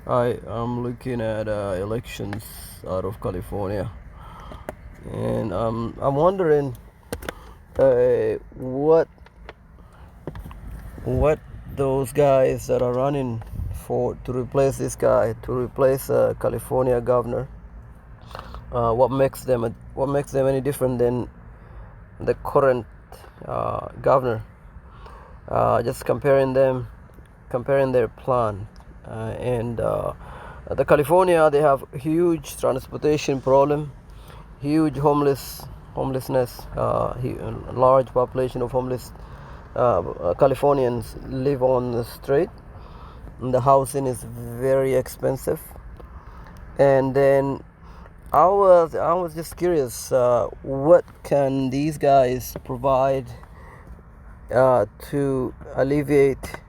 I'm looking at elections out of California, and I'm wondering what those guys that are running for to replace this guy, to replace California governor, what makes them any different than the current governor? Just comparing their plan, and the California, they have huge transportation problem, huge homelessness, large population of homeless Californians live on the street. And the housing is very expensive. And then I was just curious, what can these guys provide to alleviate,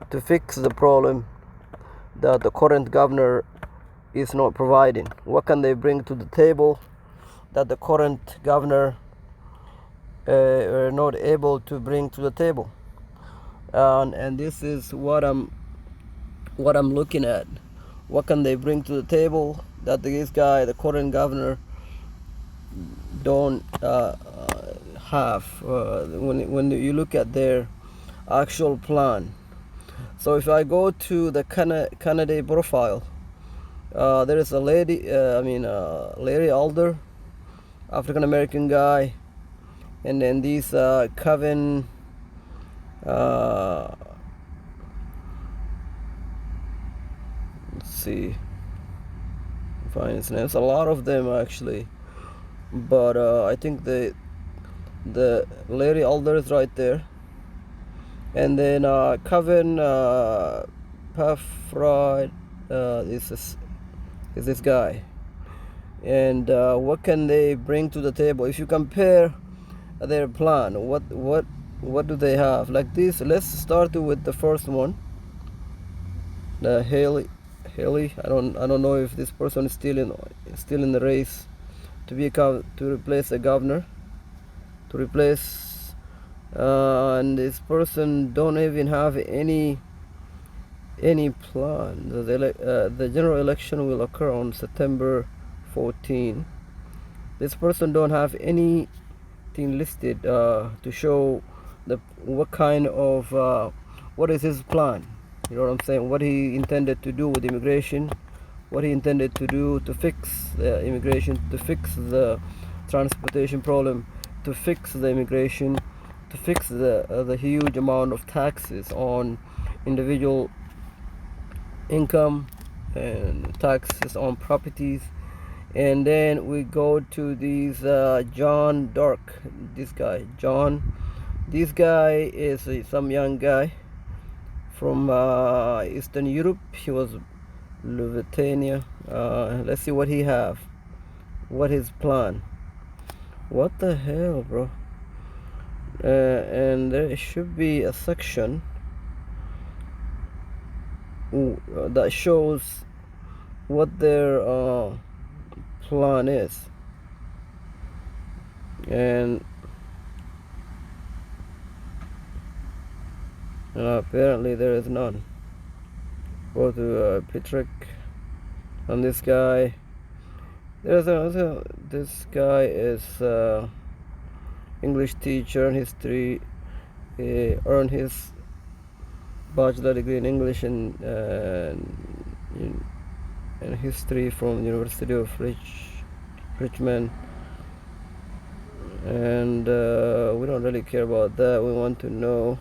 to fix the problem that the current governor is not providing? What can they bring to the table that the current governor are not able to bring to the table? And this is what I'm looking at. What can they bring to the table that this guy, the current governor, don't have when you look at their actual plan? So if I go to the candidate profile, there is a lady, Larry Alder, African American guy, and then these Kevin, let's see, find his name. It's a lot of them actually, but I think the Larry Alder is right there, and then Kevin Paffroy is this guy. And what can they bring to the table? If you compare their plan, what do they have? Like this, let's start with the first one, the Haley. I don't know if this person is still in the race to replace the governor, to replace, and this person don't even have any plan. The general election will occur on September 14. This person don't have anything listed to show what kind of what is his plan. You know what I'm saying? What he intended to do with immigration, what he intended to do to fix the immigration, to fix the transportation problem, to fix the immigration, to fix the huge amount of taxes on individual income and taxes on properties. And then we go to these John Dark. This guy John, this guy is some young guy from Eastern Europe. He was Lithuania. Let's see what he have, what his plan. What the hell, bro? And there should be a section that shows what their plan is. And apparently there is none. Go to Patrick, and this guy. This guy is English teacher in history. He earned his bachelor degree in English and in history from the University of Richmond. And we don't really care about that. We want to know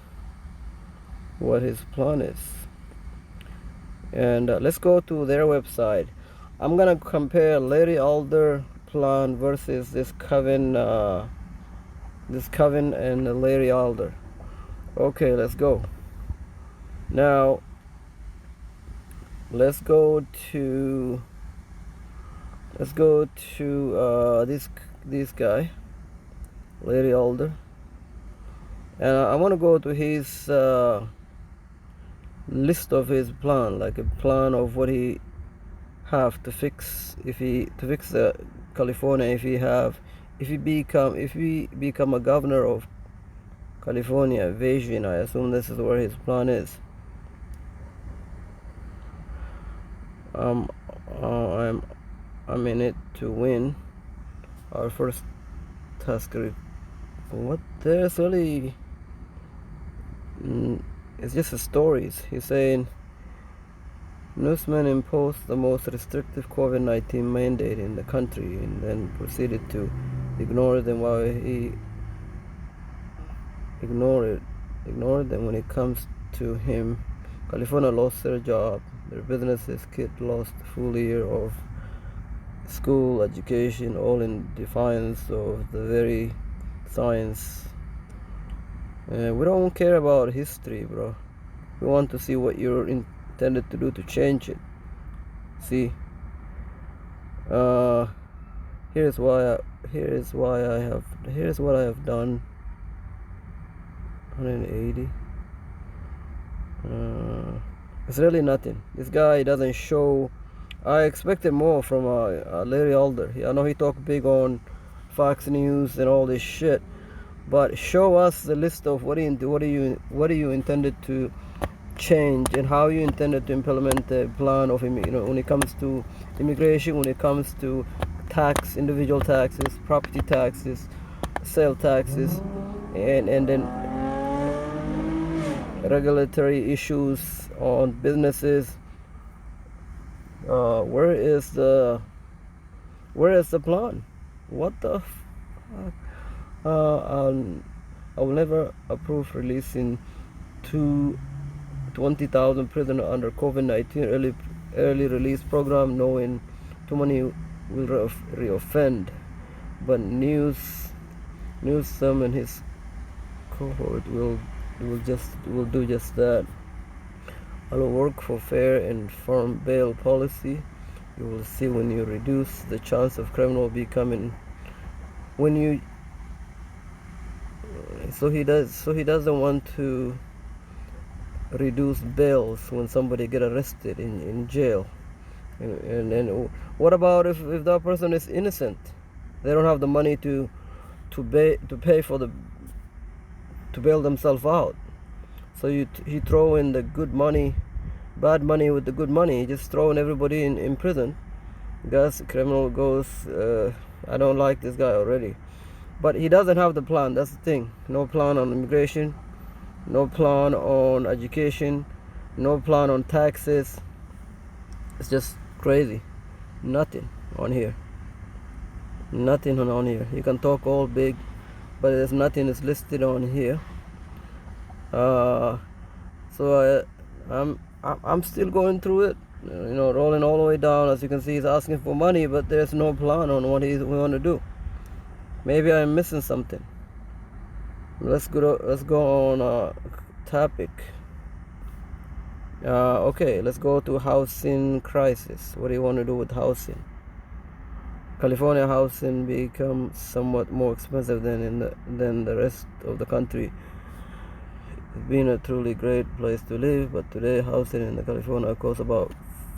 what his plan is. And let's go to their website. I'm gonna compare Larry Alder plan versus this Kevin and Larry Alder. Okay, let's go. Now let's go to this guy, Larry Alder, and I want to go to his list of his plan, like a plan of what he have to fix, to fix California, if he become a governor of California, Vision. I assume this is where his plan is. um, I'm in it to win our first task. What there's really, it's just stories. He's saying newsman imposed the most restrictive COVID-19 mandate in the country and then proceeded to ignore them while he ignored them when it comes to him. California lost their job, their businesses, kids lost a full year of school education, all in defiance of the very science. We don't care about history, bro. We want to see what you're intended to do to change it. See, here's what I have done. 180. It's really nothing. This guy doesn't show. I expected more from Larry Elder. I know he talked big on Fox News and all this shit, but show us the list of what do you intended to change and how you intended to implement the plan of when it comes to immigration, when it comes to tax, individual taxes, property taxes, sale taxes, and then regulatory issues on businesses. Where is the plan? What the fuck? I will never approve releasing 20,000 prisoners under COVID-19 early release program, knowing too many will reoffend. But Newsom and his cohort will do just that. I will work for fair and firm bail policy. You will see when you reduce the chance of criminal becoming when you. So he doesn't want to reduce bails when somebody get arrested in jail. And what about if that person is innocent? They don't have the money to pay for to bail themselves out. So he throw in the good money, bad money with the good money. He just throwing everybody in prison. Guys, criminal goes. I don't like this guy already, but he doesn't have the plan. That's the thing. No plan on immigration, no plan on education, no plan on taxes. It's just crazy. Nothing on here. Nothing on here. You can talk all big, but there's nothing is listed on here. So I'm still going through it, rolling all the way down. As you can see, he's asking for money, but there's no plan on what we want to do. Maybe I'm missing something. Let's go on topic. Okay, let's go to housing crisis. What do you want to do with housing? California housing becomes somewhat more expensive than the rest of the country. It's been a truly great place to live, but today housing in California costs about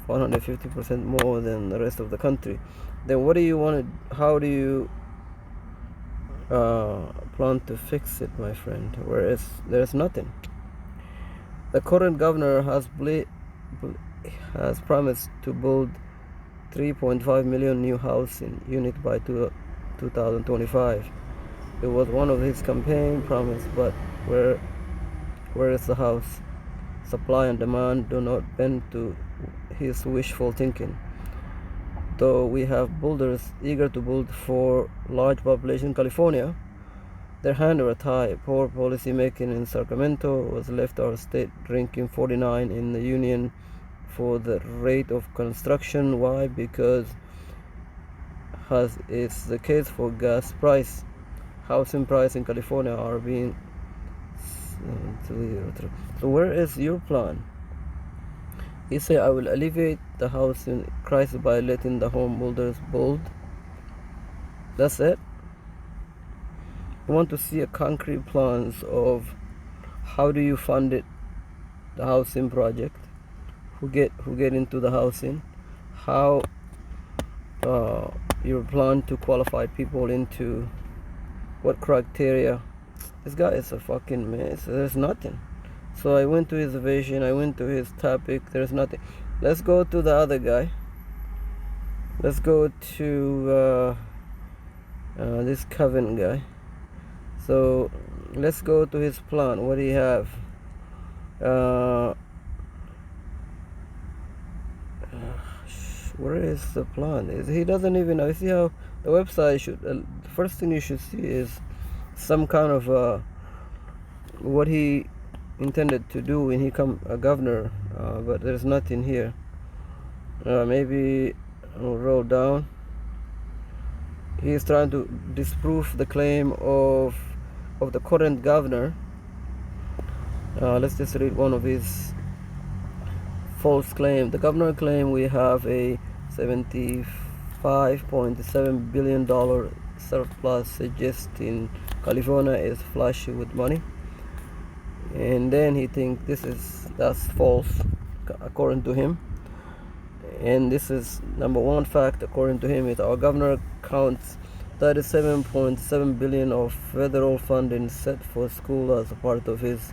150% more than the rest of the country. Then what do you want to? How do you plan to fix it, my friend? Whereas there's nothing. The current governor has promised to build 3.5 million new housing units by 2025. It was one of his campaign promises, but where is the house? Supply and demand do not bend to his wishful thinking. Though we have builders eager to build for large population in California, their hands are tied. Poor policy making in Sacramento has left our state ranking 49 in the union for the rate of construction. Why? Because as is the case for gas price, housing price in California are being. So where is your plan? He said, I will alleviate the housing crisis by letting the home builders build. That's it. I want to see a concrete plans of how do you fund it, the housing project, who get into the housing, how you plan to qualify people into what criteria. This guy is a fucking mess. There's nothing. So I went to his vision, I went to his topic. There's nothing. Let's go to the other guy. Let's go to this Kevin guy. So let's go to his plan. What do you have? Where is the plan? He doesn't even know. You see how the website should. The first thing you should see is some kind of what he intended to do when he become a governor. But there's nothing here. Maybe I'll roll down. He is trying to disprove the claim of the current governor. Let's just read one of his false claim. The governor claimed we have a $75.7 billion surplus, suggesting California is flush with money. And then he thinks that's false, according to him. And this is number one fact, according to him, is our governor counts $37.7 billion of federal funding set for school as a part of his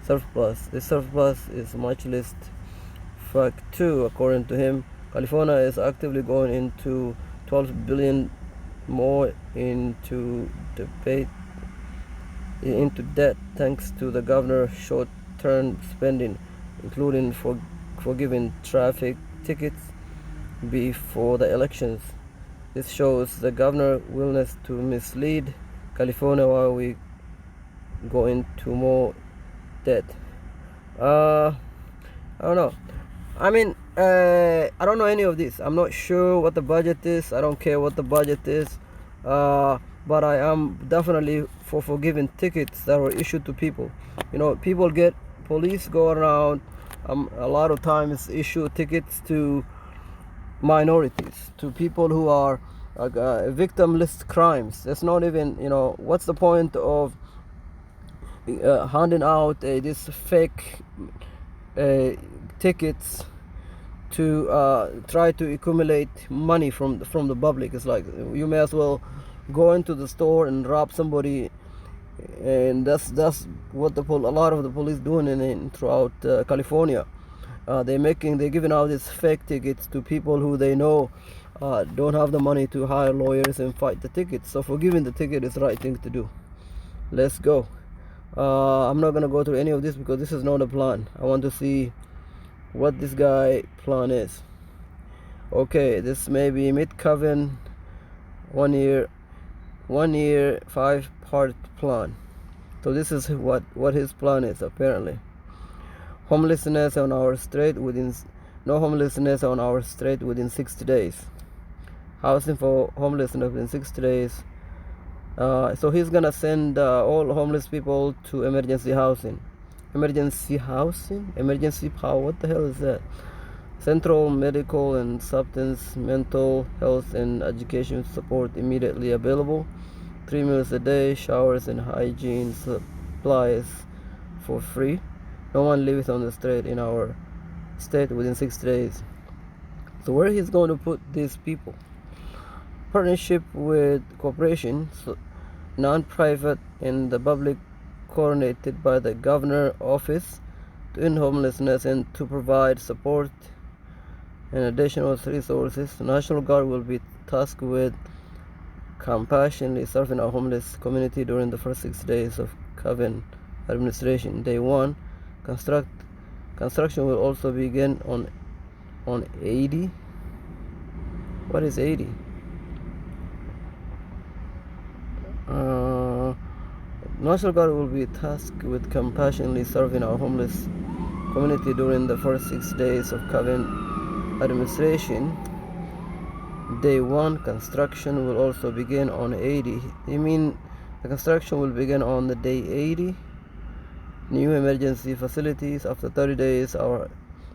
surplus. This surplus is much less. Fact 2, according to him, California is actively going into $12 billion more into debt thanks to the governor's short-term spending, including forgiving traffic tickets before the elections. This shows the governor's willingness to mislead California while we go into more debt. I don't know. I mean, I don't know any of this. I'm not sure what the budget is. I don't care what the budget is. But I am definitely for forgiving tickets that were issued to people. You know, police go around, a lot of times issue tickets to minorities, to people who are victimless crimes. That's not even, what's the point of handing out this fake tickets to try to accumulate money from the public? It's like you may as well go into the store and rob somebody, and that's what a lot of the police doing in throughout California. They're giving out these fake tickets to people who they know don't have the money to hire lawyers and fight the tickets. So forgiving the ticket is the right thing to do. Let's go. I'm not gonna go through any of this because this is not a plan. I want to see what this guy plan is. Okay, this may be mid-Coven 1 year 5-part plan. So this is what his plan is apparently. Homelessness on our state within no homelessness on our state within 60 days. Housing for homelessness within 60 days. So he's gonna send all homeless people to emergency housing. Emergency power. What the hell is that? Central medical and substance, mental health and education support immediately available. 3 meals a day, showers and hygiene supplies for free. No one lives on the street in our state within 6 days. So where he's going to put these people? Partnership with corporations, non-private and the public, coordinated by the governor office to end homelessness and to provide support and additional resources. The National Guard will be tasked with compassionately serving our homeless community during the first 6 days of Coven administration. Day 1, construction will also begin on 80. What is 80? National Guard will be tasked with compassionately serving our homeless community during the first 6 days of Coven administration. Day 1, construction will also begin on 80. You mean the construction will begin on the day 80? New emergency facilities. After 30 days, our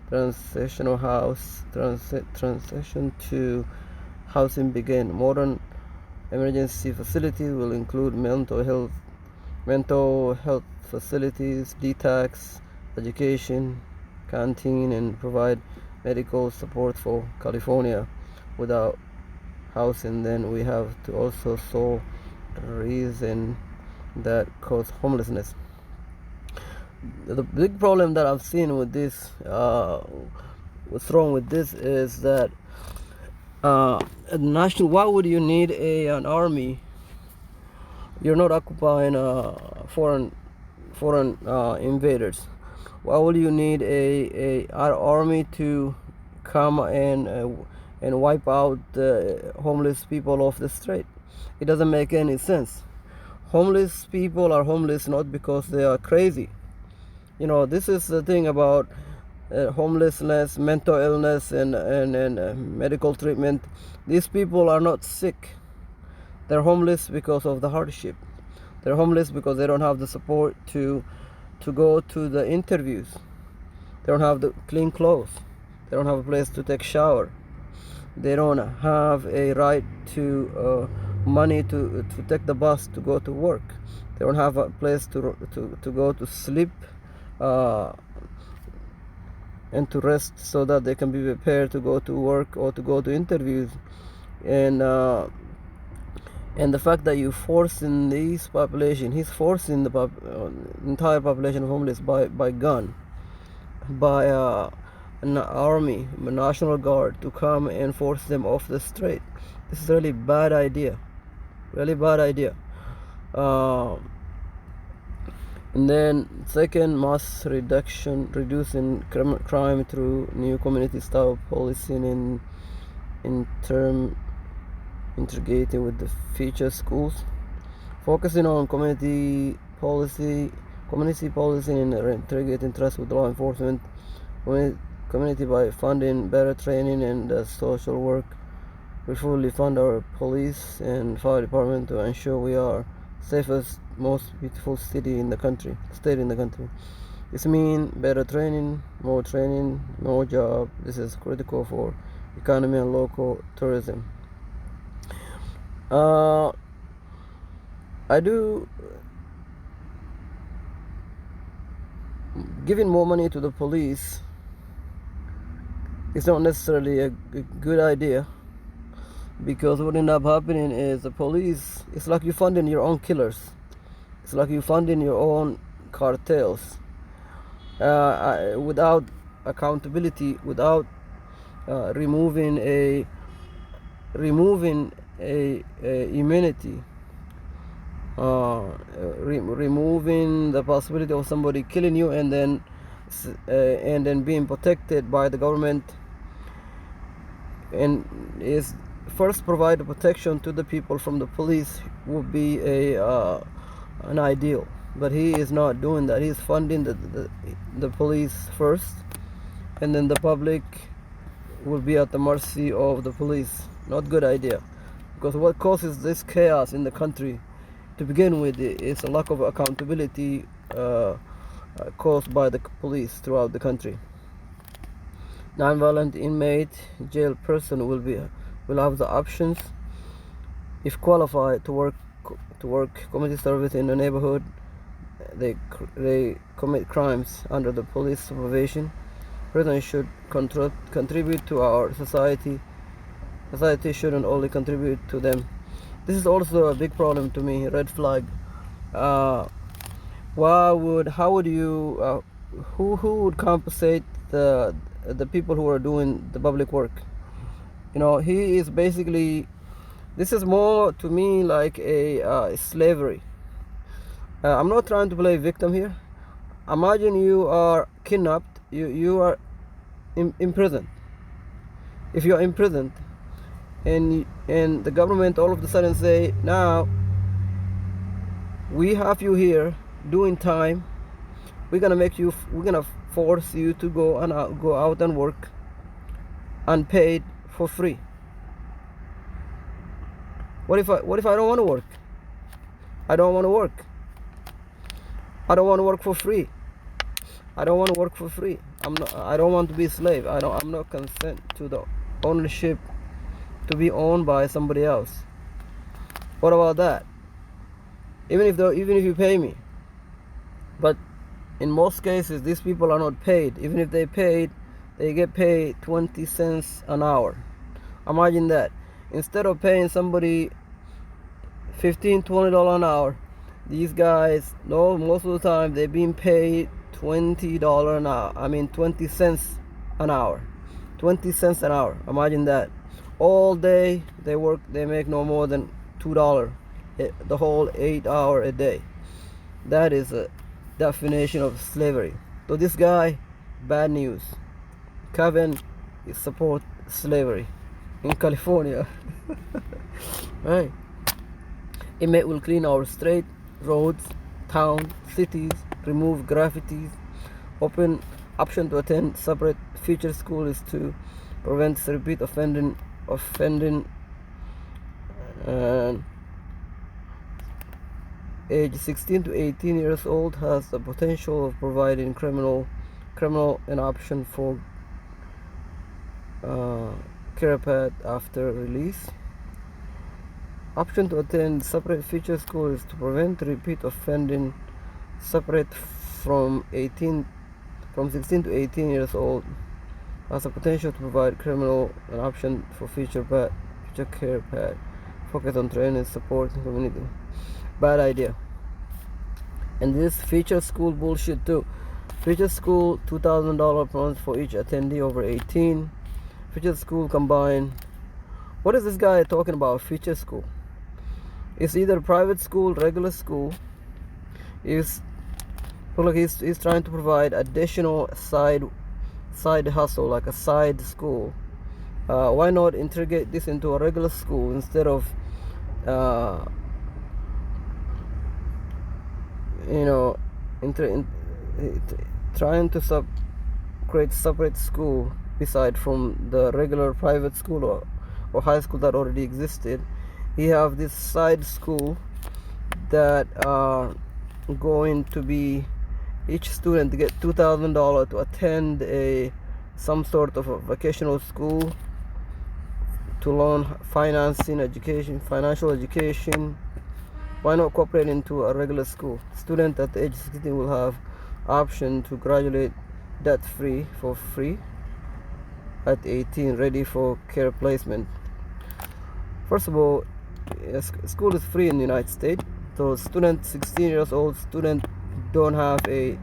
transition to housing begin. Modern emergency facilities will include mental health facilities, detox, education, canteen, and provide medical support for California. Without housing, then we have to also solve the reason that cause homelessness. The big problem that I've seen with this what's wrong with this is that national. Why would you need an army? You're not occupying foreign invaders. Why would you need an army to come and wipe out the homeless people off the street? It doesn't make any sense. Homeless people are homeless not because they are crazy. This is the thing about homelessness, mental illness, and medical treatment. These people are not sick. They're homeless because of the hardship. They're homeless because they don't have the support to go to the interviews. They don't have the clean clothes. They don't have a place to take shower. They don't have a right to money to take the bus to go to work. They don't have a place to go to sleep and to rest so that they can be prepared to go to work or to go to interviews. And the fact that you forcing this population, he's forcing the entire population of homeless by gun, by an army, a national guard to come and force them off the street. This is a really bad idea. Really bad idea. And then second, mass reducing crime through new community style policing integrating with the future schools, focusing on community policing and integrating trust with law enforcement community by funding better training and social work. We fully fund our police and fire department to ensure we are safest, most beautiful state in the country. This means better training, more job. This is critical for economy and local tourism. I do giving more money to the police is not necessarily a good idea, because what ends up happening is the police, it's like you're funding your own killers. It's like you're funding your own cartels without accountability, without removing immunity, removing the possibility of somebody killing you and then being protected by the government, and is first provide protection to the people from the police would be an ideal. But he is not doing that. He's funding the police first, and then the public will be at the mercy of the police. Not good idea, because what causes this chaos in the country to begin with is a lack of accountability caused by the police throughout the country. Non-violent inmate jail person will have the options, if qualified, to work community service in the neighborhood. They commit crimes under the police supervision. Prisons should contribute to our society. Society shouldn't only contribute to them. This is also a big problem to me. Red flag. How would you who would compensate the people who are doing the public work? He is basically, this is more to me like a slavery. I'm not trying to play victim here. Imagine you are kidnapped, you are imprisoned. If you are imprisoned and the government all of a sudden say, now we have you here doing time, we're gonna force you to go out and work unpaid for free. What if I don't want to work? I don't want to work. I don't want to work for free. I don't want to work for free. I don't want to be a slave. I'm not consent to the ownership to be owned by somebody else. What about that? Even if you pay me. But in most cases, these people are not paid. Even if they paid, they get paid 20 cents an hour. Imagine that. Instead of paying somebody $15-20 an hour, these guys, most of the time they're being paid $20 an hour. 20 cents an hour. 20 cents an hour. Imagine that. All day they work, they make no more than $2 the whole 8 hour a day. That is a definition of slavery. So this guy, bad news. Kevin support slavery in California. Right. Inmate will clean our street, roads, towns, cities, remove graffitis. Open option to attend separate feature school is to prevent repeat offending. Age 16 to 18 years old has the potential of providing criminal an option for care path after release. Option to attend separate feature school is to prevent repeat offending. Separate from 16 to 18 years old has the potential to provide criminal an option for future care path. Focus on training, support, and community. Bad idea. And this feature school bullshit too. Feature school $2,000 per month for each attendee over 18. Feature school combined. What is this guy talking about? Feature school. It's either private school, regular school. He's trying to provide additional side hustle, like a side school. Why not integrate this into a regular school instead of trying to create separate school beside from the regular private school or high school that already existed. You have this side school that are going to be each student to get $2,000 to attend some sort of a vocational school to learn financial education. Why not cooperate into a regular school? Student at age 16 will have option to graduate debt free for free at 18, ready for care placement. First of all, school is free in the United States. So 16 years old student don't have they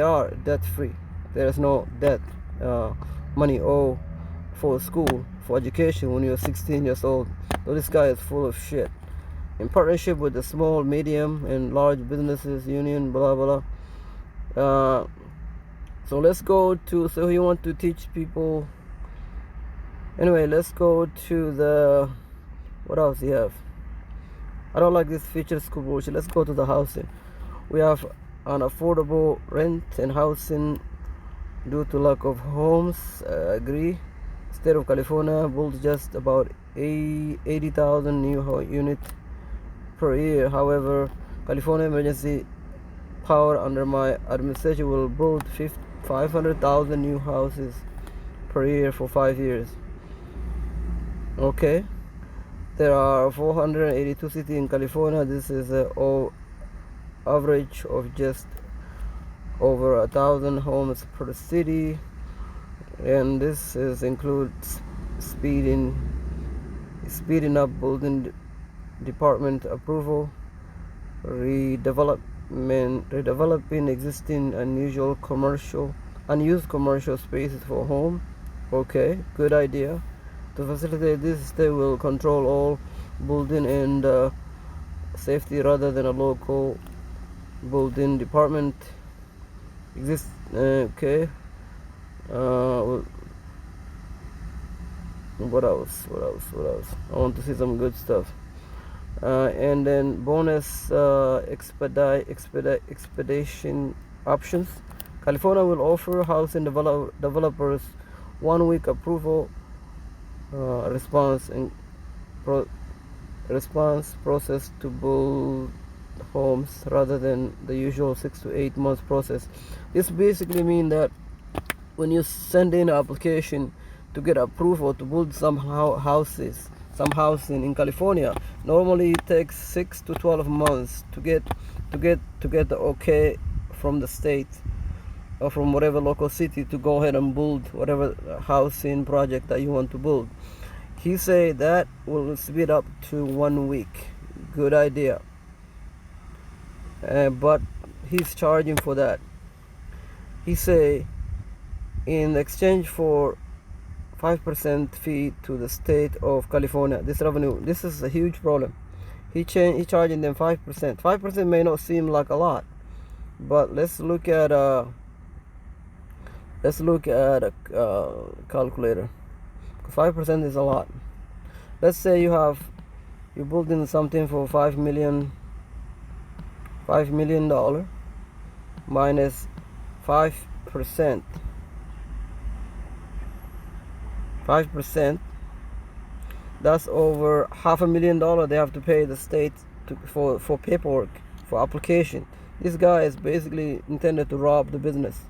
are debt free. There is no debt money owed for school, for education when you're 16 years old. So this guy is full of shit. In partnership with the small, medium, and large businesses union, blah blah. So let's go to. So you want to teach people. Anyway, let's go to the. What else do you have? I don't like this feature school bullshit. Let's go to the housing. We have an affordable rent and housing due to lack of homes. Agree. State of California builds just about 80,000 new units per year. However, California Emergency Power under my administration will build 500,000 new houses per year for 5 years. Okay. There are 482 cities in California. This is an average of just over 1,000 homes per city, and this includes speeding up building department approval, redeveloping existing unused commercial spaces for home. Okay, good idea. To facilitate this, they will control all building and safety rather than a local building department exists. Okay. What else? I want to see some good stuff. And then bonus expedition options. California will offer housing developers 1 week approval response process to build homes rather than the usual 6 to 8 months process. This basically means that when you send in an application to get approval to build some housing in California, normally it takes 6 to 12 months to get the okay from the state or from whatever local city to go ahead and build whatever housing project that you want to build. He said that will speed up to 1 week. Good idea. But he's charging for that. He say in exchange for 5% fee to the state of California. This revenue, this is a huge problem. He charging them 5%. 5% may not seem like a lot, but let's look at a calculator. 5% is a lot. Let's say you're building something for $5 million minus 5%. 5%, that's over $500,000 they have to pay the state for paperwork, for application. This guy is basically intended to rob the business.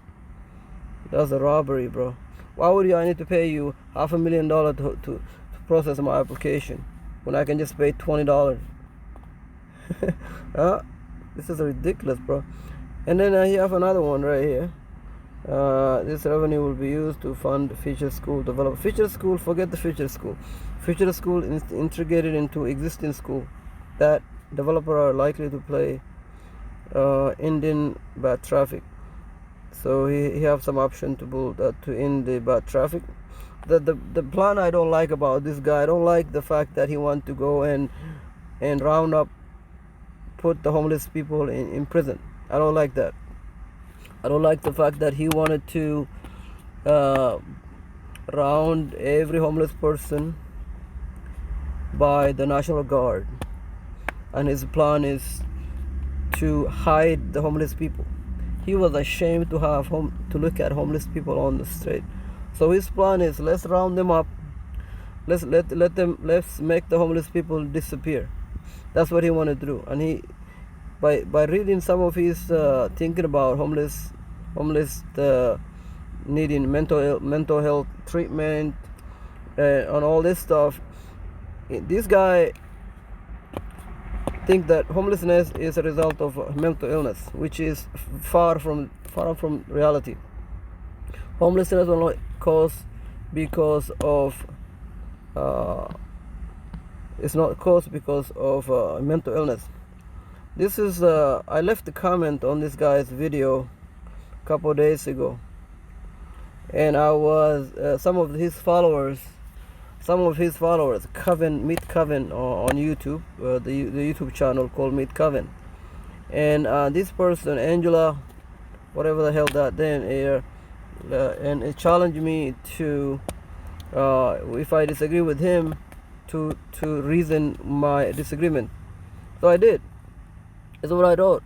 That's a robbery, bro. Why would I need to pay you $500,000 to process my application when I can just pay $20? This is ridiculous, bro. And then you have another one right here. This revenue will be used to fund Future School development. Future School, forget the Future School. Future School is integrated into existing school. That developer are likely to play ending bad traffic. So he have some option to build to end the bad traffic. The plan I don't like about this guy. I don't like the fact that he want to go and round up, put the homeless people in prison. I don't like that. I don't like the fact that he wanted to round every homeless person by the National Guard, and his plan is to hide the homeless people. He was ashamed to look at homeless people on the street. So his plan is, let's round them up. Let's make the homeless people disappear. That's what he wanted to do. And he, by reading some of his thinking about homeless needing mental health treatment and all this stuff, this guy think that homelessness is a result of mental illness, which is far from reality. Homelessness will not cause because of it's not caused because of mental illness. This is I left a comment on this guy's video a couple of days ago, and I was some of his followers, Meet Coven on YouTube, the YouTube channel called Meet Coven, and this person, Angela, whatever the hell that then here, and it challenged me to, if I disagree with him, to reason my disagreement. So I did. That's what I thought.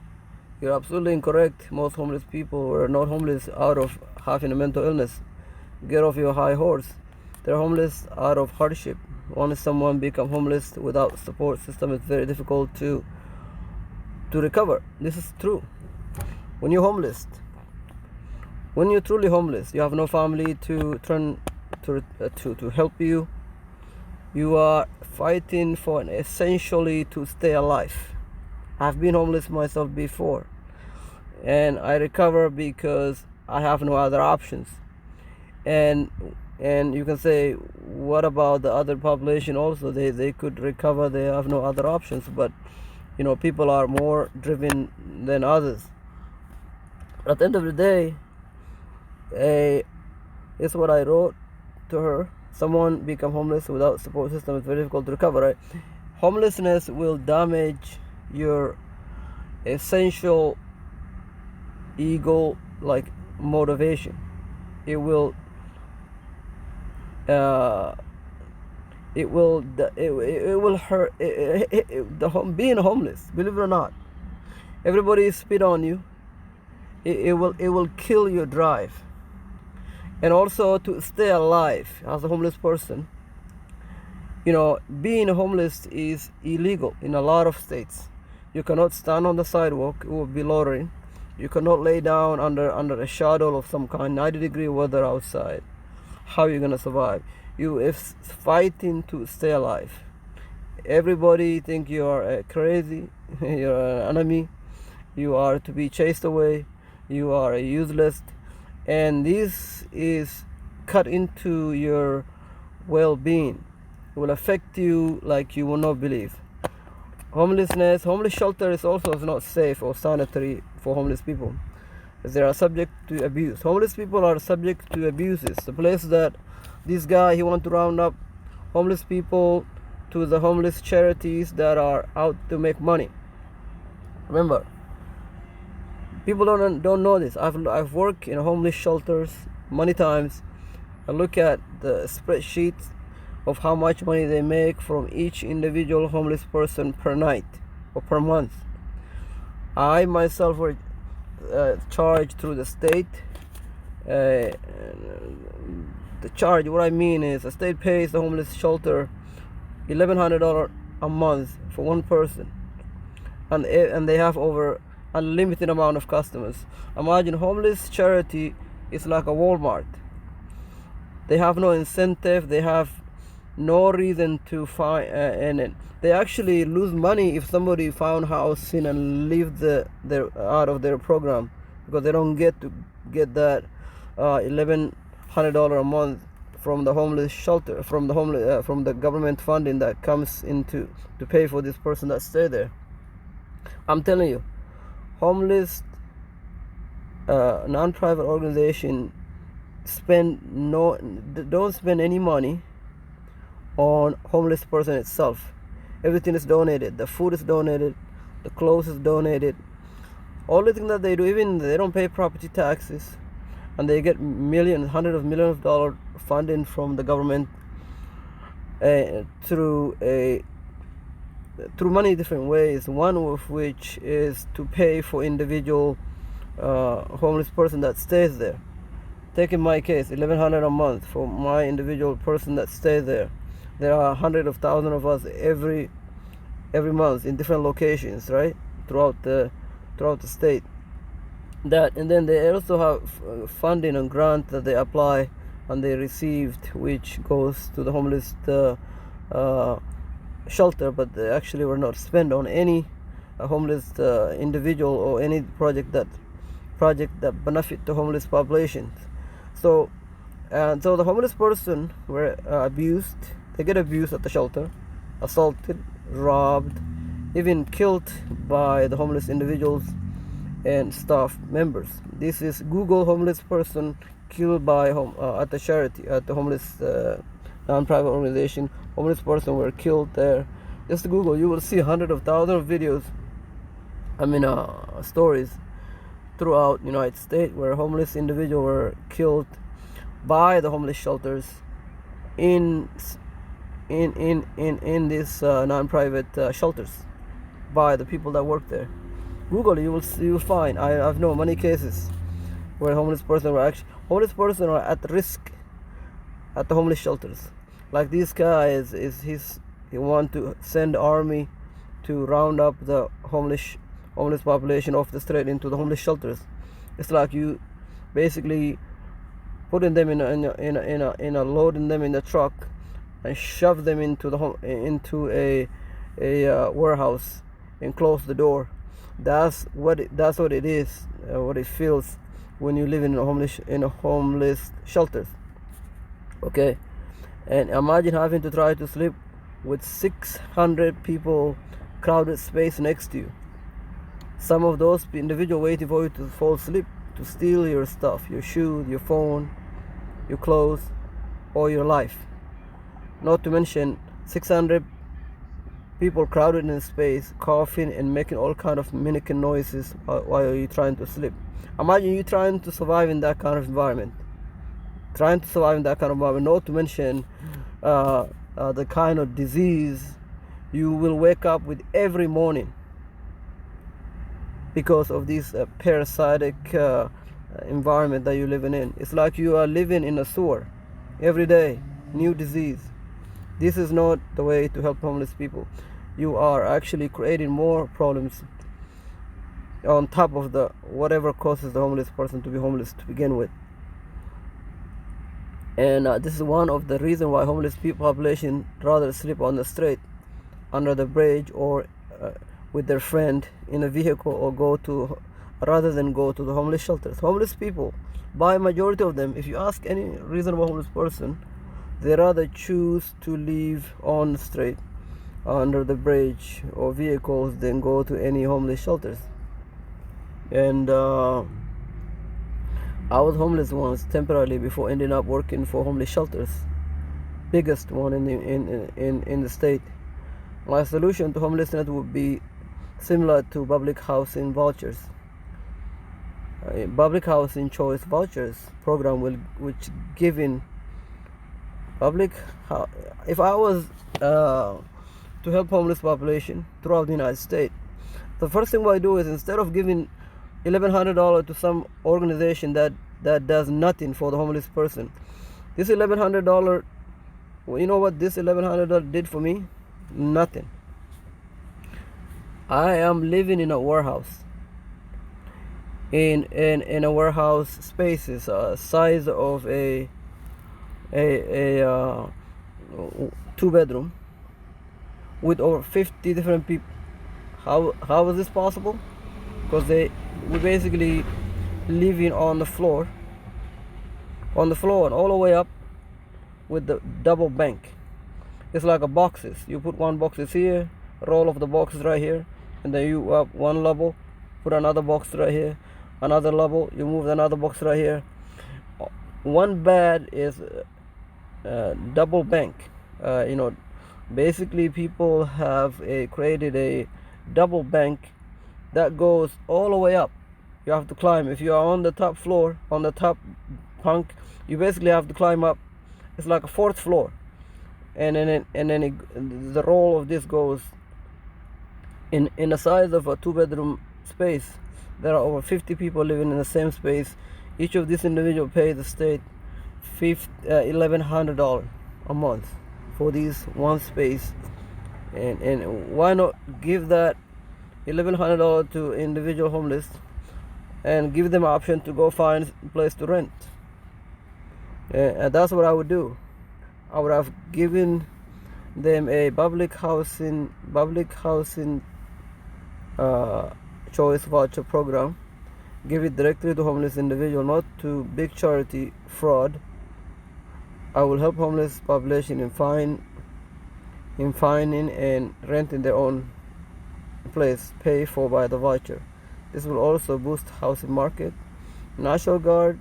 You're absolutely incorrect. Most homeless people were not homeless out of having a mental illness. Get off your high horse. They're homeless out of hardship. Once someone becomes homeless without support system, it's very difficult to recover. This is true. When you're homeless, when you're truly homeless, you have no family to turn to help you. You are fighting for essentially to stay alive. I've been homeless myself before, and I recover because I have no other options. And you can say, what about the other population also? They could recover, they have no other options, but people are more driven than others. At the end of the day, it's what I wrote to her. Someone become homeless without support system, it's very difficult to recover, right? Homelessness will damage your essential ego, like motivation. It will hurt. Being homeless, believe it or not, everybody spit on you. It will kill your drive. And also, to stay alive as a homeless person, being homeless is illegal in a lot of states. You cannot stand on the sidewalk, it will be loitering. You cannot lay down under a shadow of some kind, 90-degree weather outside. How are you gonna survive? You is fighting to stay alive. Everybody think you are crazy, you're an enemy, you are to be chased away, you are useless, and this is cut into your well-being. It will affect you like you will not believe. Homeless shelter is also not safe or sanitary for homeless people. They are subject to abuse. Homeless people are subject to abuses. The place that this guy, he want to round up homeless people to the homeless charities that are out to make money. Remember, people don't know this. I've worked in homeless shelters many times. I look at the spreadsheets of how much money they make from each individual homeless person per night or per month. I myself were charged through the state. The charge, what I mean is, the state pays the homeless shelter $1,100 a month for one person, and they have over unlimited amount of customers. Imagine, homeless charity is like a Walmart. They have no incentive, they have no reason to find, and they actually lose money if somebody found housing and leave their out of their program, because they don't get that $1,100 a month from the homeless shelter, from the government funding that comes into to pay for this person that stay there. I'm telling you, homeless non-profit organization don't spend any money on homeless person itself. Everything is donated. The food is donated, the clothes is donated. Only thing that they do, even they don't pay property taxes, and they get hundreds of millions of dollars funding from the government through many different ways. One of which is to pay for individual homeless person that stays there. Take in my case, $1,100 a month for my individual person that stays there. There are hundreds of thousands of us every month in different locations, right, throughout the state. And then they also have funding and grant that they apply and they received, which goes to the homeless shelter, but they actually were not spent on any homeless individual or any project that benefit the homeless populations. So the homeless person were abused. They get abused at the shelter, assaulted, robbed, even killed by the homeless individuals and staff members. This is Google homeless person killed by at the charity, at the homeless non-profit organization. Homeless person were killed there. Just Google, you will see hundreds of thousands of videos, stories throughout United States where homeless individuals were killed by the homeless shelters in these non-private shelters by the people that work there. Google, you will find. I've known many cases where homeless person are at risk at the homeless shelters. Like this guy he want to send army to round up the homeless population off the street into the homeless shelters. It's like you basically putting them in a loading them in the truck and shove them into a warehouse and close the door. That's what it is. What it feels when you live in a homeless shelters. Okay, and imagine having to try to sleep with 600 people, crowded space next to you. Some of those individuals waiting for you to fall asleep, to steal your stuff, your shoes, your phone, your clothes, or your life. Not to mention 600 people crowded in space, coughing and making all kind of mimicking noises while you're trying to sleep. Imagine you trying to survive in that kind of environment. Not to mention the kind of disease you will wake up with every morning because of this parasitic environment that you're living in. It's like you are living in a sewer every day, new disease. This is not the way to help homeless people. You are actually creating more problems on top of the whatever causes the homeless person to be homeless to begin with. And this is one of the reasons why homeless people population rather sleep on the street, under the bridge, or with their friend in a vehicle, or rather than go to the homeless shelters. Homeless people, by majority of them, if you ask any reasonable homeless person, they rather choose to live on the street, under the bridge or vehicles, than go to any homeless shelters. And I was homeless once temporarily before ending up working for homeless shelters, biggest one in the state. My solution to homelessness would be similar to public housing vouchers. Public housing choice vouchers program which giving public if I was to help homeless population throughout the United States, the first thing I do is, instead of giving $1,100 to some organization that does nothing for the homeless person, this $1,100, well, you know what this $1,100 did for me? Nothing. I am living in a warehouse. In a warehouse spaces, size of a 2-bedroom with over 50 different people. How is this possible? Because we basically living on the floor and all the way up with the double bank. It's like a boxes. You put one boxes here, roll of the boxes right here, and then you up one level, put another box right here, another level, you move another box right here. One bed is double bank. Basically people have created a double bank that goes all the way up. You have to climb. If you are on the top floor, on the top bunk, you basically have to climb up. It's like a fourth floor, and then the roll of this goes in the size of a 2-bedroom space. There are over 50 people living in the same space. Each of these individual pays the state $1,100 a month for this one space, and why not give that $1,100 to individual homeless and give them an option to go find a place to rent. And that's what I would do. I would have given them a public housing choice voucher program. Give it directly to homeless individual, not to big charity fraud. I will help homeless population in finding and renting their own place paid for by the voucher. This will also boost housing market. National Guard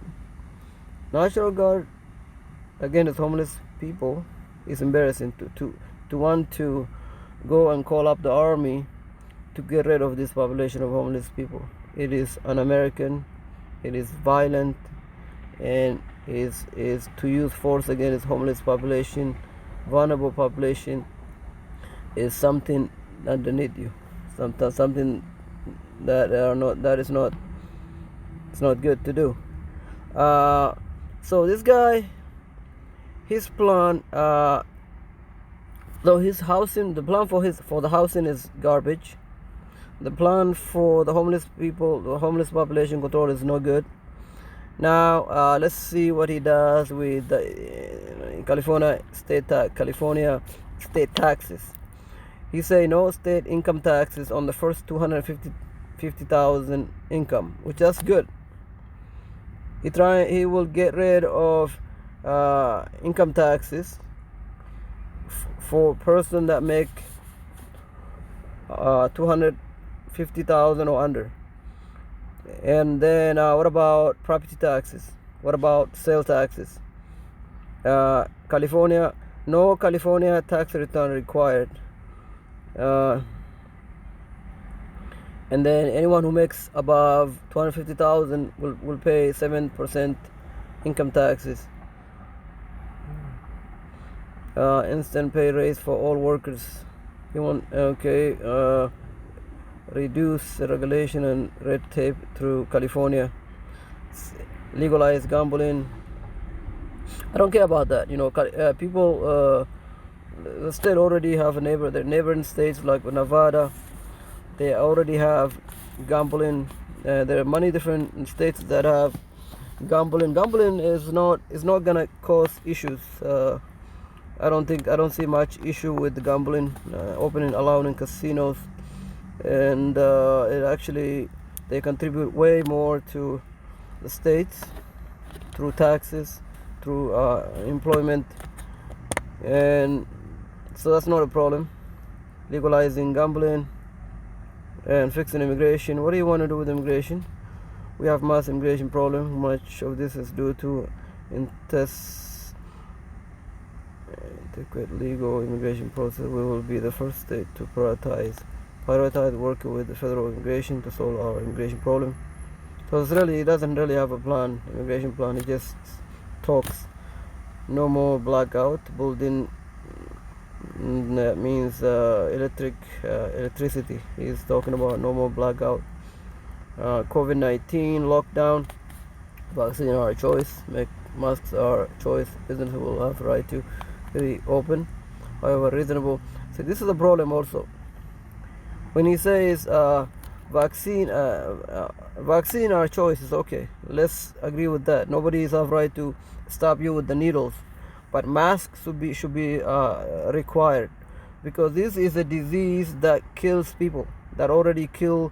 against homeless people is embarrassing to want to go and call up the army to get rid of this population of homeless people. It is un-American, it is violent, and is to use force against homeless population, vulnerable population, is something underneath you. Something that is not, it's not good to do. So this guy, his plan, though his housing, the plan for the housing is garbage. The plan for the homeless people, the homeless population control, is no good. Now let's see what he does with the California state taxes. He say no state income taxes on the first 250,000 income, which is good. He will get rid of income taxes for person that make 250,000 or under. And then what about property taxes? What about sale taxes? California, no California tax return required. And then anyone who makes above 250,000 will pay 7% income taxes. Instant pay raise for all workers. You want reduce regulation and red tape through California. Legalize gambling. I don't care about that. People, the state already have their neighboring states like Nevada. They already have gambling. There are many different states that have gambling. Gambling is not gonna cause issues. I don't see much issue with the gambling, allowing casinos, and it actually, they contribute way more to the states through taxes, through employment, and so that's not a problem. Legalizing gambling and fixing immigration. What do you want to do with immigration? we have mass immigration problem. Much of this is due to inadequate legal immigration process. We will be the first state to prioritize working with the federal immigration to solve our immigration problem. So he doesn't really have a plan, immigration plan. He just talks. No more blackout. Building, that means electricity. He's talking about no more blackout. COVID-19 lockdown. Vaccine our choice. Make masks our choice. Business will have right to be open, however reasonable. So this is a problem also. When he says vaccine our choice is okay. Let's agree with that. Nobody is have right to stop you with the needles, but masks should be required, because this is a disease that kills people, that already kill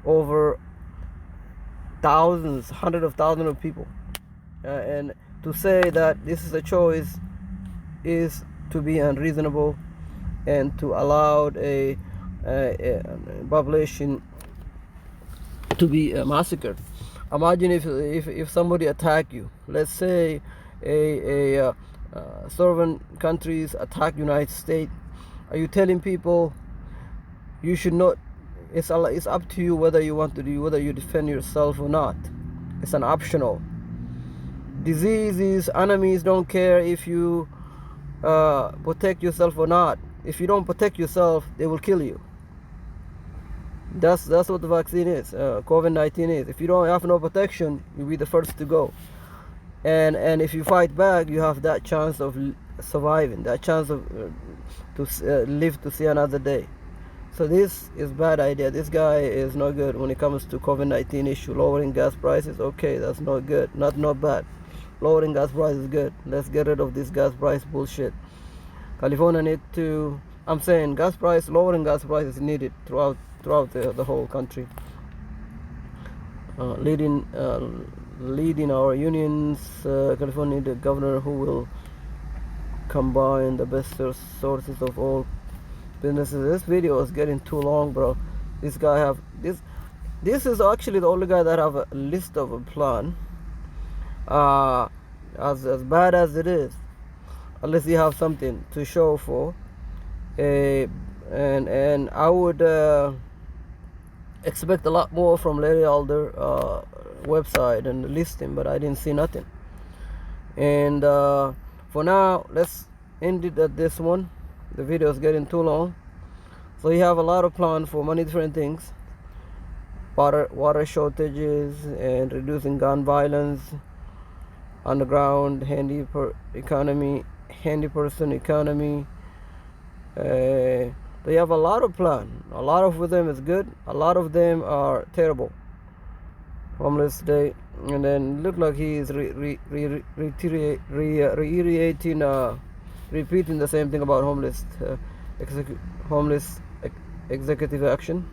over thousands, hundreds of thousands of people, and to say that this is a choice is to be unreasonable and to allow a population to be massacred. Imagine if somebody attack you. Let's say a sovereign countries attack United States. Are you telling people you should not? It's up to you whether you want to do, whether you defend yourself or not. It's an optional. Diseases, enemies don't care if you protect yourself or not. If you don't protect yourself, they will kill you. That's what the vaccine is. COVID-19 is. If you don't have no protection, you'll be the first to go. And if you fight back, you have that chance of surviving, that chance of to live to see another day. So this is bad idea. This guy is not good when it comes to COVID-19 issue. Lowering gas prices, okay, that's not good. Not bad. Lowering gas prices is good. Let's get rid of this gas price bullshit. California need to. I'm saying lowering gas price is needed throughout the whole country. Leading our unions. California need a governor who will combine the best sources of all businesses. This video is getting too long, bro. This guy have this. This is actually the only guy that have a list of a plan. As bad as it is, unless you have something to show for, and I would expect a lot more from Larry Elder website and listing, but I didn't see nothing. And for now, let's end it at this one. The video is getting too long. So you have a lot of plans for many different things: water shortages and reducing gun violence, underground handy person economy. They have a lot of plans. A lot of them is good. A lot of them are terrible. Homeless day, and then look like he is repeating the same thing about homeless executive action.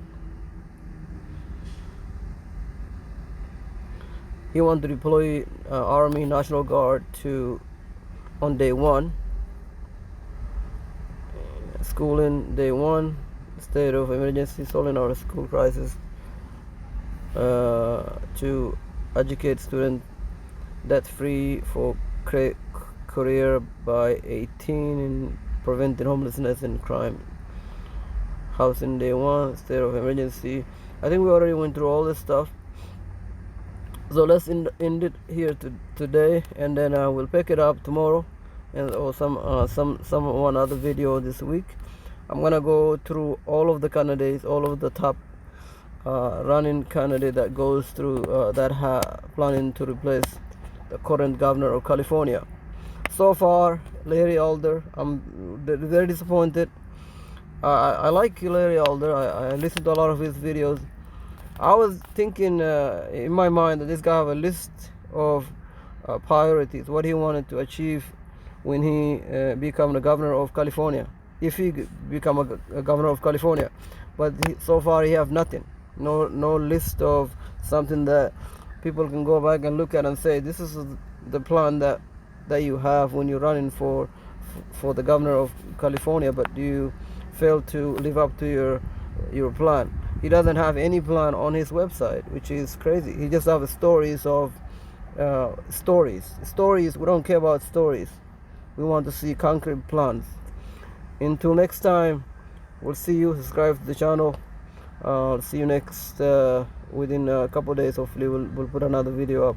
He wants to deploy Army National Guard on day one. Schooling day one. State of emergency, solving our school crisis. To educate students debt-free for career by 18 and preventing homelessness and crime. Housing day one. State of emergency. I think we already went through all this stuff. So let's end it here today, and then I will pick it up tomorrow, and or some one other video this week. I'm gonna go through all of the candidates, all of the top running candidate that goes through planning to replace the current governor of California. So far, Larry Elder, I'm very disappointed. I like Larry Elder. I listen to a lot of his videos. I was thinking in my mind that this guy have a list of priorities, what he wanted to achieve when he become the governor of California, if he become a governor of California. But so far he have nothing, no list of something that people can go back and look at and say, this is the plan that you have when you're running for the governor of California, but you fail to live up to your plan. he doesn't have any plan on his website, which is crazy. He just have stories of stories. We don't care about stories. We want to see concrete plans. Until next time, we'll see you. Subscribe to the channel. See you next within a couple of days. Hopefully we'll put another video up.